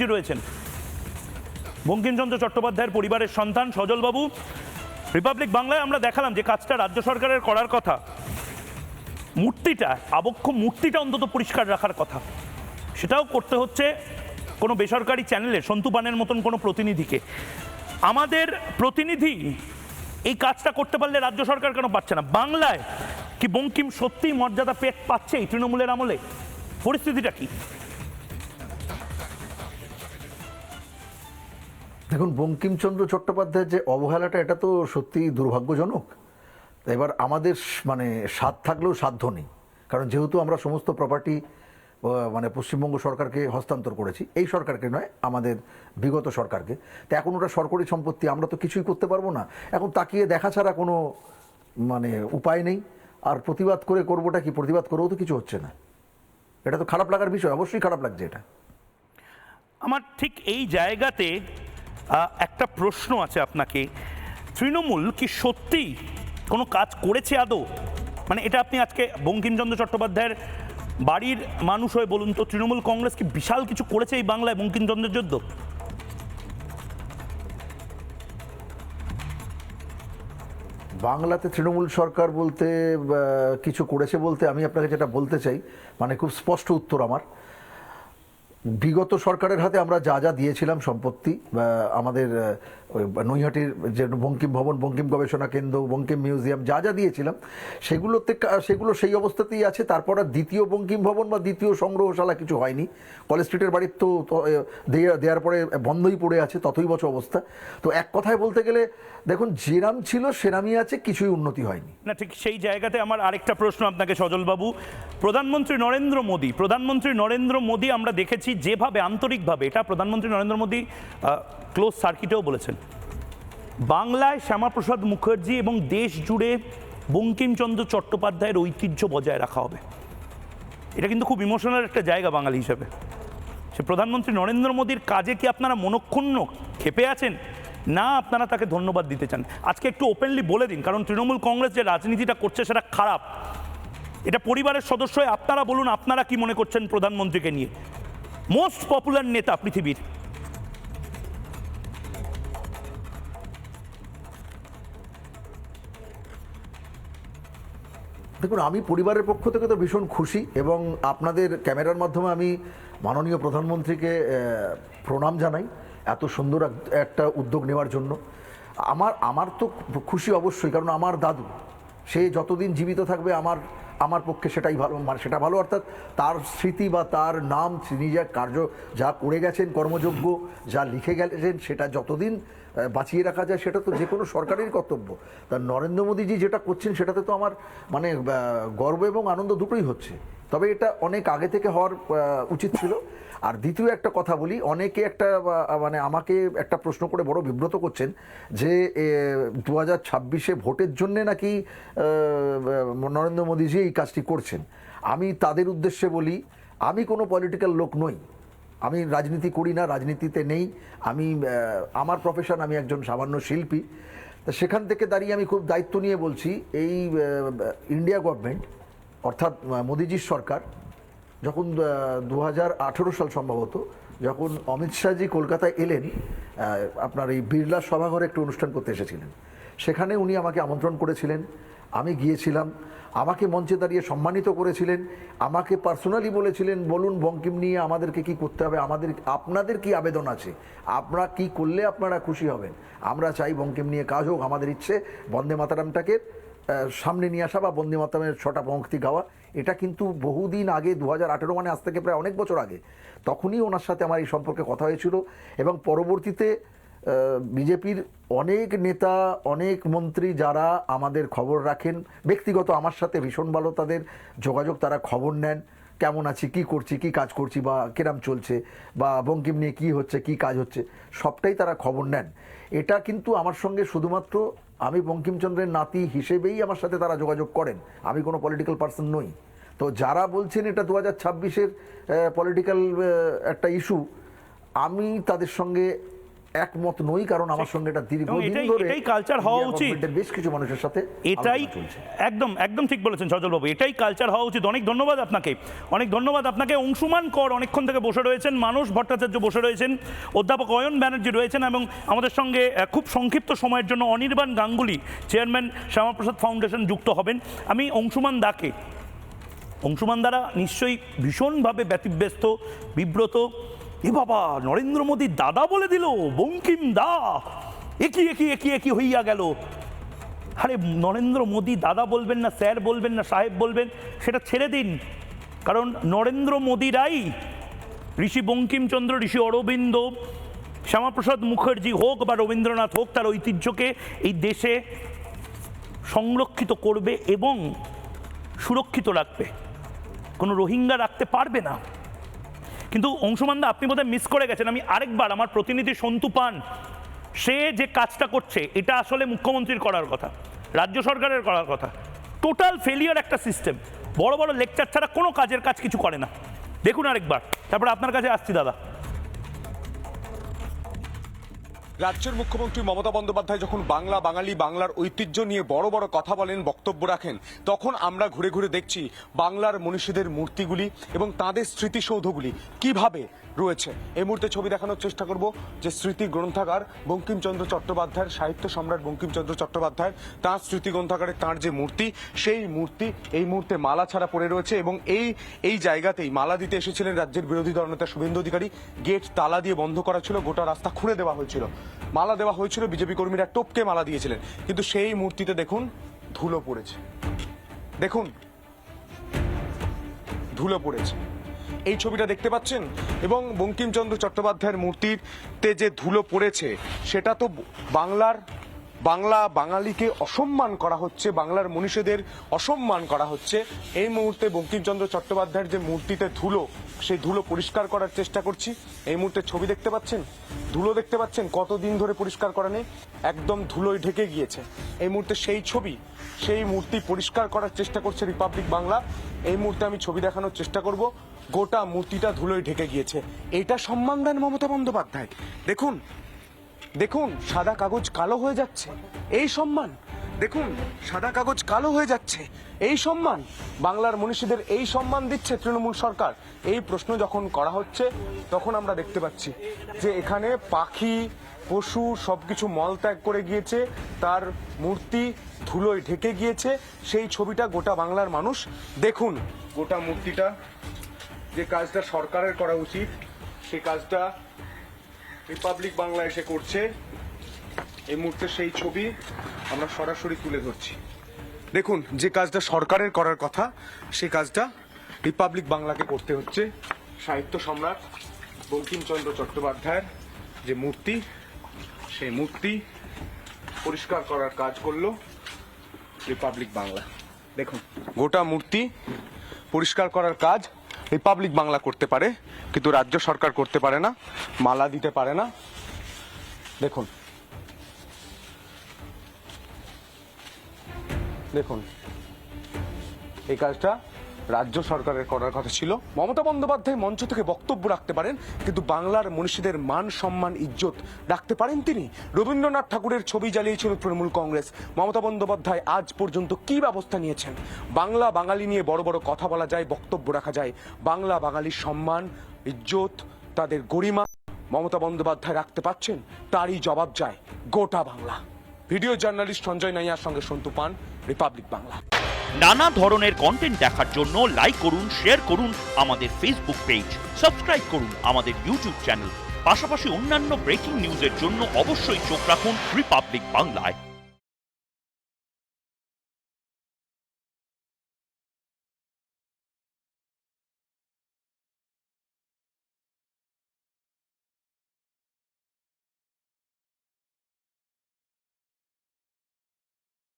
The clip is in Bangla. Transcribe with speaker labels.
Speaker 1: যে রয়েছেন বঙ্কিমচন্দ্র চট্টোপাধ্যায়ের পরিবারের সন্তান সজলবাবু। রিপাবলিক বাংলায় আমরা দেখালাম যে কাজটা রাজ্য সরকারের করার কথা, মূর্তিটা আবক্ষ মূর্তিটা অন্তত পরিষ্কার রাখার কথা, সেটাও করতে হচ্ছে কোনো বেসরকারি চ্যানেলে সন্তু পানের মতন কোনো প্রতিনিধিকে। আমাদের প্রতিনিধি এই কাজটা করতে পারলে রাজ্য সরকার কেন পাচ্ছে না? বাংলায় কি বঙ্কিম সত্যিই মর্যাদা পেট পাচ্ছে এই তৃণমূলের আমলে? পরিস্থিতিটা কি?
Speaker 2: দেখুন, বঙ্কিমচন্দ্র চট্টোপাধ্যায়ের যে অবহেলাটা, এটা তো সত্যিই দুর্ভাগ্যজনক। এবার আমাদের স্বাদ থাকলেও সাধ্য নেই, কারণ যেহেতু আমরা সমস্ত প্রপার্টি পশ্চিমবঙ্গ সরকারকে হস্তান্তর করেছি, এই সরকারকে নয়, আমাদের বিগত সরকারকে। তো এখন ওটা সরকারি সম্পত্তি, আমরা তো কিছুই করতে পারবো না। এখন তাকিয়ে দেখা ছাড়া কোনো উপায় নেই। আর প্রতিবাদ করবোটা কি? প্রতিবাদ করেও তো কিছু হচ্ছে না। এটা তো খারাপ লাগার বিষয়, অবশ্যই খারাপ লাগছে এটা।
Speaker 1: আমার ঠিক এই জায়গাতে একটা প্রশ্ন আছে আপনাকে। তৃণমূল কি সত্যি কোনো কাজ করেছে আদৌ? এটা আপনি আজকে বঙ্কিমচন্দ্র চট্টোপাধ্যায়ের বাড়ির মানুষ হয়ে বলুন তো, তৃণমূল কংগ্রেস কি বিশাল কিছু করেছে এই বাংলায় বঙ্কিমচন্দ্রের জন্য?
Speaker 2: বাংলাতে তৃণমূল সরকার বলতে কিছু করেছে বলতে আমি আপনাকে যেটা বলতে চাই, খুব স্পষ্ট উত্তর আমার। বিগত সরকারের হাতে আমরা যা যা দিয়েছিলাম সম্পত্তি, আমাদের নৈহাটির যে বঙ্কিম ভবন, বঙ্কিম গবেষণা কেন্দ্র, বঙ্কিম মিউজিয়াম, যা যা দিয়েছিলাম সেগুলো সেই অবস্থাতেই আছে। তারপর আর দ্বিতীয় বঙ্কিম ভবন বা দ্বিতীয় সংগ্রহশালা কিছু হয়নি। কলেজ স্ট্রিটের বাড়ির তো দেওয়ার পরে বন্ধই পড়ে আছে, ততই বছর অবস্থা। তো এক কথায় বলতে গেলে দেখুন, যেরাম ছিল সেরামই আছে, কিছুই উন্নতি হয়নি।
Speaker 1: না, ঠিক সেই জায়গাতে আমার আরেকটা প্রশ্ন আপনাকে সজলবাবু। প্রধানমন্ত্রী নরেন্দ্র মোদী আমরা দেখেছি যেভাবে আন্তরিকভাবে, এটা প্রধানমন্ত্রী নরেন্দ্র মোদী ক্লোজ সার্কিটেও বলেছেন, বাংলায় শ্যামাপ্রসাদ মুখার্জি এবং দেশ জুড়ে বঙ্কিমচন্দ্র চট্টোপাধ্যায়ের ঐতিহ্য বজায় রাখা হবে। এটা কিন্তু খুব ইমোশনাল একটা জায়গা বাঙালি হিসেবে। সে প্রধানমন্ত্রী নরেন্দ্র মোদীর কাজে কি আপনারা মনক্ষুণ্ণ ক্ষেপে আছেন, না আপনারা তাকে ধন্যবাদ দিতে চান? আজকে একটু ওপেনলি বলে দিন, কারণ তৃণমূল কংগ্রেস যে রাজনীতিটা করছে সেটা খারাপ। এটা পরিবারের সদস্য হয়ে আপনারা বলুন, আপনারা কি মনে করছেন প্রধানমন্ত্রীকে নিয়ে? মোস্ট পপুলার নেতা পৃথিবীর।
Speaker 2: দেখুন, আমি পরিবারের পক্ষ থেকে তো ভীষণ খুশি, এবং আপনাদের ক্যামেরার মাধ্যমে আমি মাননীয় প্রধানমন্ত্রীকে প্রণাম জানাই এত সুন্দর একটা উদ্যোগ নেওয়ার জন্য। আমার তো খুশি অবশ্যই, কারণ আমার দাদু, সে যতদিন জীবিত থাকবে আমার পক্ষে সেটাই ভালো, সেটা ভালো। অর্থাৎ তার স্মৃতি বা তার নাম, তিনি যা কার্য যা করে গেছেন, কর্মযোগ্য যা লিখে গেছেন, সেটা যতদিন বাঁচিয়ে রাখা যায়, সেটা তো যে কোনো সরকারের কর্তব্য। তা নরেন্দ্র মোদীজি যেটা করছেন, সেটাতে তো আমার গর্ব এবং আনন্দ দুটোই হচ্ছে। তবে এটা অনেক আগে থেকে হওয়ার উচিত ছিল। আর দ্বিতীয় একটা কথা বলি, অনেকে আমাকে একটা প্রশ্ন করে বড় বিব্রত করছেন যে 2026-এ ভোটের জন্যে নাকি নরেন্দ্র মোদীজি এই কাজটি করছেন। আমি তাদের উদ্দেশ্যে বলি, আমি কোনো পলিটিক্যাল লোক নই, আমি রাজনীতি করি না, রাজনীতিতে নেই। আমার প্রফেশন, আমি একজন সামান্য শিল্পী। তা সেখান থেকে দাঁড়িয়ে আমি খুব দায়িত্ব নিয়ে বলছি, এই ইন্ডিয়া গভর্নমেন্ট, অর্থাৎ মোদিজির সরকার, যখন 2018 সাল সম্ভবত, যখন অমিত শাহজি কলকাতায় এলেন, আপনার এই বিড়লা সভাঘরে একটু অনুষ্ঠান করতে এসেছিলেন, সেখানে উনি আমাকে আমন্ত্রণ করেছিলেন, আমি গিয়েছিলাম। আমাকে মঞ্চে দাঁড়িয়ে সম্মানিত করেছিলেন, আমাকে পার্সোনালি বলেছিলেন, বলুন বঙ্কিম নিয়ে আমাদেরকে কি করতে হবে, আপনাদের কি আবেদন আছে, আপনারা কি করলে আপনারা খুশি হবেন, আমরা চাই বঙ্কিম নিয়ে কাজ হোক। আমাদের ইচ্ছে বন্দে মাতরমটাকে সামনে নিয়ে আসা বা বন্দে মাতরমের 6টা পংক্তি গাওয়া। এটা কিন্তু বহুদিন আগে, 2018, আজ থেকে প্রায় অনেক বছর আগে, তখনই ওনার সাথে আমার এই সম্পর্কে কথা হয়েছিল। এবং পরবর্তীতে বিজেপির অনেক নেতা, অনেক মন্ত্রী যারা আমাদের খবর রাখেন, ব্যক্তিগত আমার সাথে ভীষণ ভালো তাদের যোগাযোগ, তারা খবর নেন, কেমন আছি, কি করছি, কি কাজ করছি, বা কিরাম চলছে, বা বঙ্কিম নিয়ে কি হচ্ছে, কি কাজ হচ্ছে, সবটাই তারা খবর নেন। এটা কিন্তু আমার সঙ্গে শুধুমাত্র আমি বঙ্কিমচন্দ্রের নাতি হিসেবেই আমার সাথে তারা যোগাযোগ করেন, আমি কোনো পলিটিক্যাল পার্সন নই। তো যারা বলছেন এটা 2026-এর পলিটিক্যাল একটা ইস্যু, আমি তাদের সঙ্গে একমত নই, কারণ আমার সঙ্গে এটা দীর্ঘদিন
Speaker 1: এটাই-
Speaker 2: ধরে
Speaker 1: এটাই কালচার হওয়া
Speaker 2: ইন্ডিয়া
Speaker 1: উচিত।
Speaker 2: গভর্নমেন্টের বেশ কিছু মানুষের সাথে
Speaker 1: এটাই
Speaker 2: আলোচনা চলছে।
Speaker 1: একদম একদম ঠিক বলেছেন সজলবাবু, এটাই কালচার হওয়া উচিত। অনেক ধন্যবাদ আপনাকে, অনেক ধন্যবাদ আপনাকে। অংশুমান কর অনেকক্ষণ থেকে বসে রয়েছেন, মানস ভট্টাচার্য বসে রয়েছেন, অধ্যাপক অয়ন ব্যানার্জি রয়েছেন, এবং আমাদের সঙ্গে খুব সংক্ষিপ্ত সময়ের জন্য অনির্বাণ গাঙ্গুলি, চেয়ারম্যান শ্যামাপ্রসাদ ফাউন্ডেশন, যুক্ত হবেন। আমি অংশুমান দাকে, অংশুমান দ্বারা নিশ্চয়ই ভীষণভাবে ব্যতিব্যস্ত, বিব্রত। এ বাবা, নরেন্দ্র মোদী দাদা বলে দিল, বঙ্কিম দা, একই একই একই একই হইয়া গেল। আরে নরেন্দ্র মোদী দাদা বলবেন না, স্যার বলবেন না, সাহেব বলবেন, সেটা ছেড়ে দিন। কারণ নরেন্দ্র মোদীরাই ঋষি বঙ্কিমচন্দ্র, ঋষি অরবিন্দ, শ্যামাপ্রসাদ মুখার্জি হোক বা রবীন্দ্রনাথ হোক, তার ঐতিহ্যকে এই দেশে সংরক্ষিত করবে এবং সুরক্ষিত রাখবে। কোনো রোহিঙ্গা রাখতে পারবে না। কিন্তু অংশুমানদা, আপনি বোধহয় মিস করে গেছেন। আমি আরেকবার, আমার প্রতিনিধি সন্তু পান, সে যে কাজটা করছে এটা আসলে মুখ্যমন্ত্রীর করার কথা, রাজ্য সরকারের করার কথা। টোটাল ফেলিয়ার একটা সিস্টেম, বড় বড় লেকচার ছাড়া কোনো কাজের কাজ কিছু করে না। দেখুন আরেকবার, তারপরে আপনার কাছে আসছি দাদা।
Speaker 3: রাজ্যের মুখ্যমন্ত্রী মমতা বন্দ্যোপাধ্যায় যখন বাংলা বাঙালি, বাংলার ঐতিহ্য নিয়ে বড় বড় কথা বলেন, বক্তব্য রাখেন, তখন আমরা ঘুরে ঘুরে দেখছি বাংলার মনীষীদের মূর্তিগুলি এবং তাদের স্মৃতিসৌধগুলি কিভাবে রয়েছে। এই মুহূর্তে ছবি দেখানোর চেষ্টা করব যে স্মৃতি গ্রন্থাগার বঙ্কিমচন্দ্র চট্টোপাধ্যায়ের, সাহিত্য সম্রাট বঙ্কিমচন্দ্র চট্টোপাধ্যায়ের তাঁর স্মৃতি গ্রন্থাগারে তাঁর যে মূর্তি, সেই মূর্তি এই মুহূর্তে মালা ছাড়া পড়ে রয়েছে। এবং এই জায়গাতেই মালা দিতে এসেছিলেন রাজ্যের বিরোধী দলনেতা শুভেন্দু অধিকারী। গেট তালা দিয়ে বন্ধ করা ছিল, গোটা রাস্তা খুঁড়ে দেওয়া হয়েছিল, মালা দেওয়া হয়েছিল, বিজেপি কর্মীরা টোপকে মালা দিয়েছিলেন। কিন্তু সেই মূর্তিতে দেখুন ধুলো পড়েছে, দেখুন ধুলো পড়েছে। এই ছবিটা দেখতে পাচ্ছেন, এবং বঙ্কিমচন্দ্র চট্টোপাধ্যায়ের মূর্তিতে যে ধুলো পড়েছে সেটা তো বাংলা বাঙালিকে অসম্মান করা হচ্ছে, বাংলার মনীষীদের অসম্মান করা হচ্ছে। এই মুহূর্তে বঙ্কিমচন্দ্র চট্টোপাধ্যায়ের যে মূর্তিতে ধুলো, সেই ধুলো পরিষ্কার করার চেষ্টা করছি। এই মুহূর্তে ছবি দেখতে পাচ্ছেন, ধুলো দেখতে পাচ্ছেন, কতদিন ধরে পরিষ্কার করা নেই, একদম ধুলোয় ঢেকে গিয়েছে। এই মুহূর্তে সেই ছবি, সেই মূর্তি পরিষ্কার করার চেষ্টা করছে রিপাবলিক বাংলা। এই মুহূর্তে আমি ছবি দেখানোর চেষ্টা করব, গোটা মূর্তিটা ধুলোয় ঢেকে গিয়েছে। এটা সম্মান দেন মমতা বন্দ্যোপাধ্যায়। দেখুন দেখুন, সাদা কাগজ কালো হয়ে যাচ্ছে, এই সম্মান। দেখুন, সাদা কাগজ কালো হয়ে যাচ্ছে, এই সম্মান। বাংলার মনীষীদের এই সম্মান দিচ্ছে তৃণমূল সরকার। এই প্রশ্ন যখন করা হচ্ছে, তখন আমরা দেখতে পাচ্ছি যে এখানে পাখি, পশু সবকিছু মলত্যাগ করে গিয়েছে, তার মূর্তি ধুলোয় ঢেকে গিয়েছে। সেই ছবিটা গোটা বাংলার মানুষ দেখুন। গোটা মূর্তিটা, যে কাজটা সরকারের করা উচিত, সেই কাজটা রিপাবলিক বাংলা এসে করছে। এই মুহূর্তে সেই ছবি আমরা সরাসরি তুলে ধরছি। দেখুন, যে কাজটা সরকারের করার কথা, সেই কাজটা রিপাবলিক বাংলাকে করতে হচ্ছে। সাহিত্য সম্রাট বঙ্কিমচন্দ্র চট্টোপাধ্যায়ের যে মূর্তি, সেই মূর্তি পরিষ্কার করার কাজ করলো রিপাবলিক বাংলা। দেখুন, গোটা মূর্তি পরিষ্কার করার কাজ রিপাবলিক বাংলা করতে পারে, কিন্তু রাজ্য সরকার করতে পারে না, মালা দিতে পারে না। দেখুন দেখুন, এই কাজটা রাজ্য সরকারের করার কথা ছিল। মমতা বন্দ্যোপাধ্যায় মঞ্চ থেকে বক্তব্য রাখতে পারেন, কিন্তু বাংলার মনীষীদের মান সম্মান ইজ্জত রাখতে পারেন তিনি? রবীন্দ্রনাথ ঠাকুরের ছবি জ্বালিয়েছিল তৃণমূল কংগ্রেস। মমতা বন্দ্যোপাধ্যায় আজ পর্যন্ত কি ব্যবস্থা নিয়েছেন? বাংলা বাঙালি নিয়ে বড় বড় কথা বলা যায়, বক্তব্য রাখা যায়, বাংলা বাঙালির সম্মান ইজ্জত, তাদের গরিমা মমতা বন্দ্যোপাধ্যায় রাখতে পারছেন? তারই জবাব চায় গোটা বাংলা। ভিডিও জার্নালিস্ট সঞ্জয় নাইয়ার সঙ্গে সন্তু পান, রিপাবলিক বাংলা।
Speaker 4: নানা ধরনের কন্টেন্ট দেখার জন্য লাইক করুন, শেয়ার করুন আমাদের ফেসবুক পেজ, সাবস্ক্রাইব করুন আমাদের ইউটিউব চ্যানেল। পাশাপাশি অন্যান্য ব্রেকিং নিউজের জন্য অবশ্যই চোখ রাখুন রিপাবলিক বাংলায়।